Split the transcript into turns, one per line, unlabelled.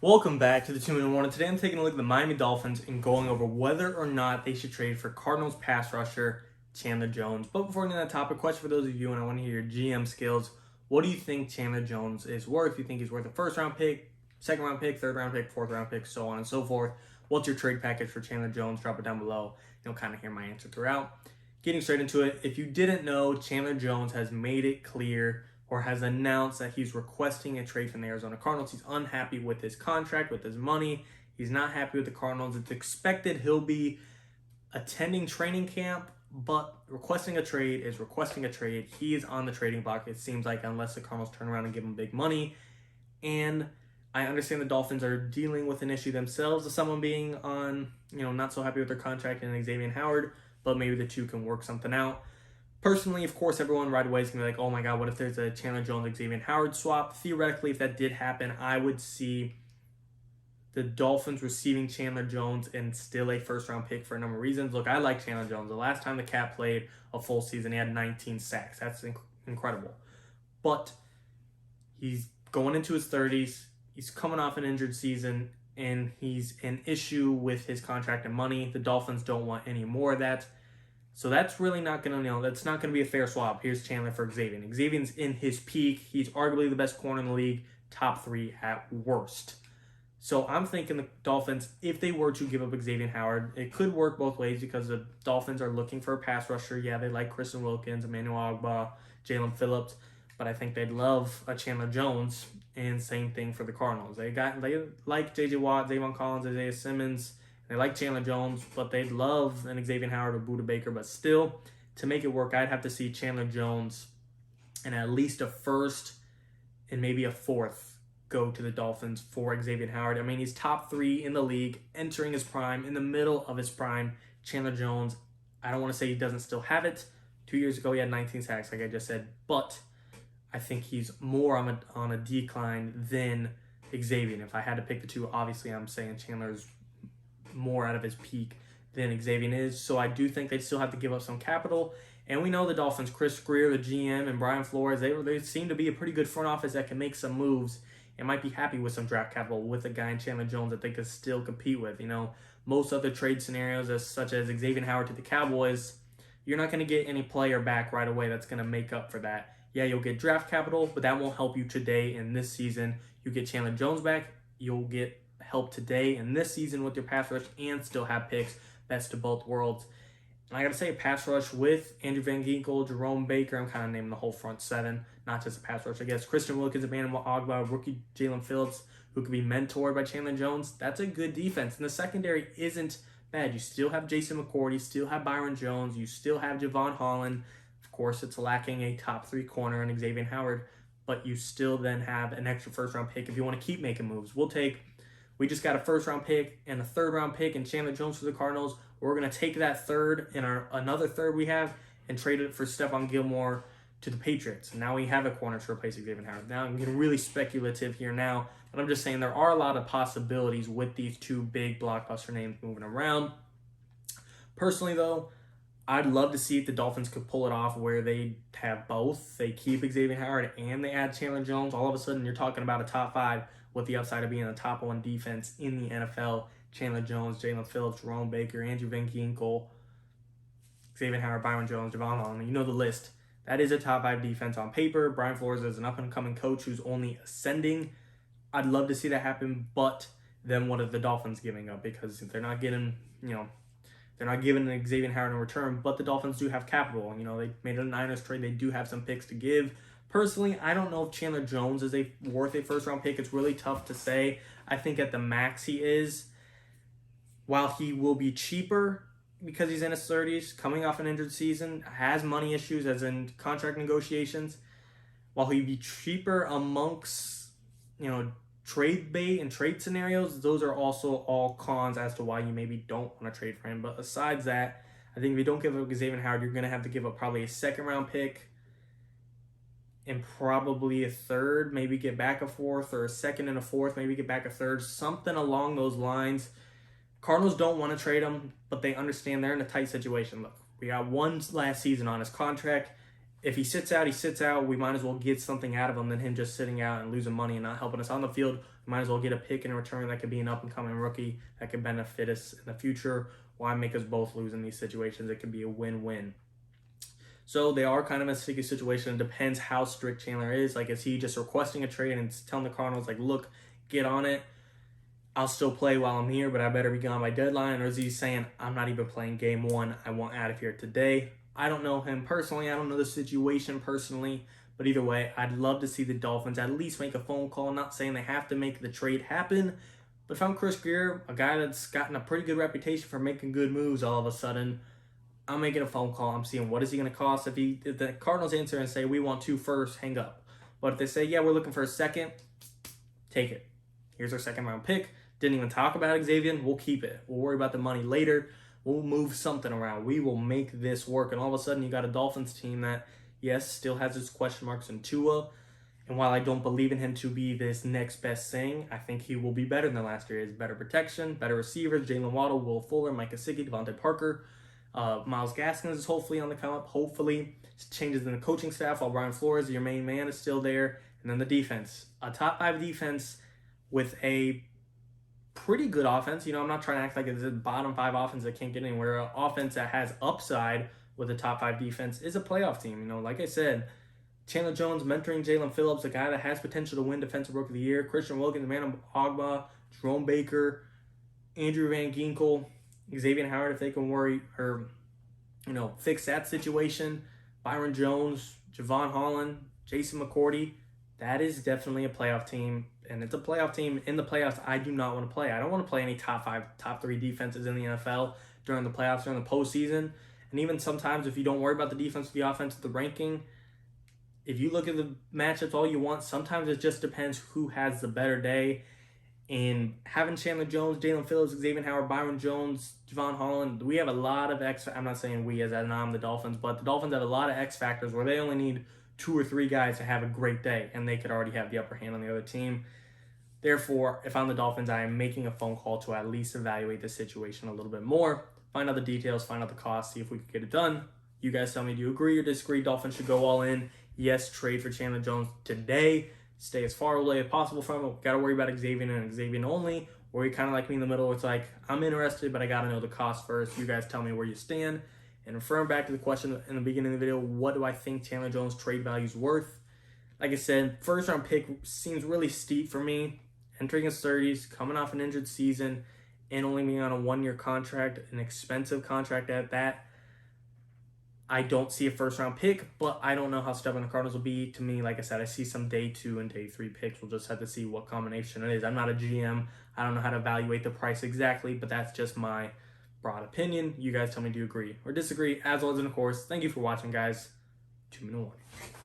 Welcome back to the 2-Minute Warning. Today I'm taking a look at the Miami Dolphins and going over whether or not they should trade for Cardinals pass rusher Chandler Jones. But before we get into that topic, question for those of you, and I want to hear your GM skills. What do you think Chandler Jones is worth? Do you think he's worth a first-round pick, second-round pick, third-round pick, fourth-round pick, so on and so forth? What's your trade package for Chandler Jones? Drop it down below. You'll kind of hear my answer throughout. Getting straight into it, if you didn't know, Chandler Jones has made it clear or has announced that he's requesting a trade from the Arizona Cardinals. He's unhappy with his contract, with his money. He's not happy with the Cardinals. It's expected he'll be attending training camp, but requesting a trade is requesting a trade. He is on the trading block, it seems like, unless the Cardinals turn around and give him big money. And I understand the Dolphins are dealing with an issue themselves of someone being on, not so happy with their contract and Xavien Howard, but maybe the two can work something out. Personally, of course, everyone right away is going to be like, oh my God, what if there's a Chandler Jones, Xavien Howard swap? Theoretically, if that did happen, I would see the Dolphins receiving Chandler Jones and still a first-round pick for a number of reasons. Look, I like Chandler Jones. The last time the Cat played a full season, he had 19 sacks. That's incredible. But he's going into his 30s. He's coming off an injured season, and he's an issue with his contract and money. The Dolphins don't want any more of that. So that's really not going to, that's not going to be a fair swap. Here's Chandler for Xavien. Xavien's in his peak. He's arguably the best corner in the league, top 3 at worst. So I'm thinking the Dolphins, if they were to give up Xavien Howard, it could work both ways because the Dolphins are looking for a pass rusher. Yeah, they like Christian Wilkins, Emmanuel Ogbah, Jaelan Phillips, but I think they'd love a Chandler Jones, and same thing for the Cardinals. They like J.J. Watt, Zayvon Collins, Isaiah Simmons. They like Chandler Jones, but they'd love an Xavien Howard or Budda Baker. But still, to make it work, I'd have to see Chandler Jones and at least a first and maybe a fourth go to the Dolphins for Xavien Howard. I mean, he's top 3 in the league, entering his prime, in the middle of his prime. Chandler Jones, I don't want to say he doesn't still have it. 2 years ago, he had 19 sacks, like I just said. But I think he's more on a decline than Xavien. If I had to pick the two, obviously I'm saying Chandler's more out of his peak than Xavien is. So I do think they still have to give up some capital. And we know the Dolphins, Chris Greer, the GM, and Brian Flores, they seem to be a pretty good front office that can make some moves and might be happy with some draft capital with a guy in Chandler Jones that they could still compete with. Most other trade scenarios, such as Xavien Howard to the Cowboys, you're not going to get any player back right away that's going to make up for that. Yeah, you'll get draft capital, but that won't help you today in this season. You get Chandler Jones back, you'll get help today in this season with your pass rush and still have picks. Best of both worlds. And I got to say, pass rush with Andrew Van Ginkel, Jerome Baker, I'm kind of naming the whole front 7, not just a pass rush. I guess Christian Wilkins, Emmanuel Ogbah, rookie Jaelan Phillips, who could be mentored by Chandler Jones. That's a good defense. And the secondary isn't bad. You still have Jason McCourty, you still have Byron Jones, you still have Javon Holland. Of course, it's lacking a top 3 corner in Xavien Howard, but you still then have an extra first-round pick if you want to keep making moves. We just got a first-round pick and a third-round pick and Chandler Jones for the Cardinals. We're going to take that third and another third we have and trade it for Stephon Gilmore to the Patriots. Now we have a corner to replace Xavien Howard. Now I'm getting really speculative here now, but I'm just saying there are a lot of possibilities with these 2 big blockbuster names moving around. Personally, though, I'd love to see if the Dolphins could pull it off where they have both. They keep Xavien Howard and they add Chandler Jones. All of a sudden, you're talking about a top 5 with the upside of being a top 1 defense in the NFL. Chandler Jones, Jaelan Phillips, Jerome Baker, Andrew Van Ginkel, Xavien Howard, Byron Jones, Javon Holland. You know the list. That is a top 5 defense on paper. Brian Flores is an up-and-coming coach who's only ascending. I'd love to see that happen, but then what are the Dolphins giving up? Because they're not getting, they're not giving Xavien Howard in return, but the Dolphins do have capital. They made a Niners trade. They do have some picks to give. Personally, I don't know if Chandler Jones is worth a first-round pick. It's really tough to say. I think at the max he is. While he will be cheaper because he's in his 30s, coming off an injured season, has money issues as in contract negotiations, while he'd be cheaper amongst, trade bait and trade scenarios, those are also all cons as to why you maybe don't want to trade for him. But besides that, I think if you don't give up Xavien Howard, you're going to have to give up probably a second-round pick and probably a third, maybe get back a fourth, or a second and a fourth, maybe get back a third, something along those lines. Cardinals don't want to trade him, but they understand they're in a tight situation. Look, we got one last season on his contract, If he sits out, he sits out. We might as well get something out of him than him just sitting out and losing money and not helping us on the field. We might as well get a pick in return that could be an up-and-coming rookie that could benefit us in the future. Why make us both lose in these situations? It could be a win-win. So they are kind of a sticky situation. It depends how strict Chandler is. Like, is he just requesting a trade and telling the Cardinals, like, look, get on it. I'll still play while I'm here, but I better be gone by deadline. Or is he saying, I'm not even playing game one. I want out of here today. I don't know him personally. I don't know the situation personally. But either way, I'd love to see the Dolphins at least make a phone call. I'm not saying they have to make the trade happen. But if I'm Chris Grier, a guy that's gotten a pretty good reputation for making good moves all of a sudden, I'm making a phone call. I'm seeing what is he going to cost. If the Cardinals answer and say, we want 2 firsts, hang up. But if they say, yeah, we're looking for a second, take it. Here's our second round pick. Didn't even talk about Xavien. We'll keep it. We'll worry about the money later. We'll move something around. We will make this work. And all of a sudden, you got a Dolphins team that, yes, still has its question marks in Tua. And while I don't believe in him to be this next best thing, I think he will be better than last year. He has better protection, better receivers. Jaylen Waddle, Will Fuller, Mike Gesicki, Devontae Parker. Miles Gaskins is hopefully on the come up. Hopefully, changes in the coaching staff while Brian Flores, your main man, is still there. And then the defense. A top 5 defense with a pretty good offense. I'm not trying to act like it's a bottom 5 offense that can't get anywhere. An offense that has upside with a top 5 defense is a playoff team. Like I said, Chandler Jones mentoring Jaelan Phillips, a guy that has potential to win Defensive Rookie of the Year. Christian Wilkins, Emmanuel Ogbah, Jerome Baker, Andrew Van Ginkel, Xavien Howard, if they can fix that situation. Byron Jones, Javon Holland, Jason McCourty. That is definitely a playoff team. And it's a playoff team in the playoffs I do not want to play. I don't want to play any top 5, top 3 defenses in the NFL during the playoffs, during the postseason. And even sometimes if you don't worry about the defense, the offense, the ranking, if you look at the matchups all you want, sometimes it just depends who has the better day. And having Chandler Jones, Jaelan Phillips, Xavien Howard, Byron Jones, Javon Holland, we have a lot of I'm not saying we as in I'm the Dolphins, but the Dolphins have a lot of X factors where they only need 2 or 3 guys to have a great day, and they could already have the upper hand on the other team. Therefore, if I'm the Dolphins, I am making a phone call to at least evaluate the situation a little bit more, find out the details, find out the cost, see if we can get it done. You guys tell me, do you agree or disagree? Dolphins should go all in. Yes, trade for Chandler Jones today. Stay as far away as possible from it. Got to worry about Xavien and Xavien only. Or you kind of like me in the middle. It's like, I'm interested, but I got to know the cost first. You guys tell me where you stand. And referring back to the question in the beginning of the video, what do I think Chandler Jones' trade value is worth? Like I said, first round pick seems really steep for me. Entering his 30s, coming off an injured season, and only being on a 1-year contract, an expensive contract at that. I don't see a first-round pick, but I don't know how stubborn the Cardinals will be. To me, like I said, I see some day 2 and day 3 picks. We'll just have to see what combination it is. I'm not a GM. I don't know how to evaluate the price exactly, but that's just my broad opinion. You guys tell me, do you agree or disagree? As always, and of course, thank you for watching, guys. 2-1.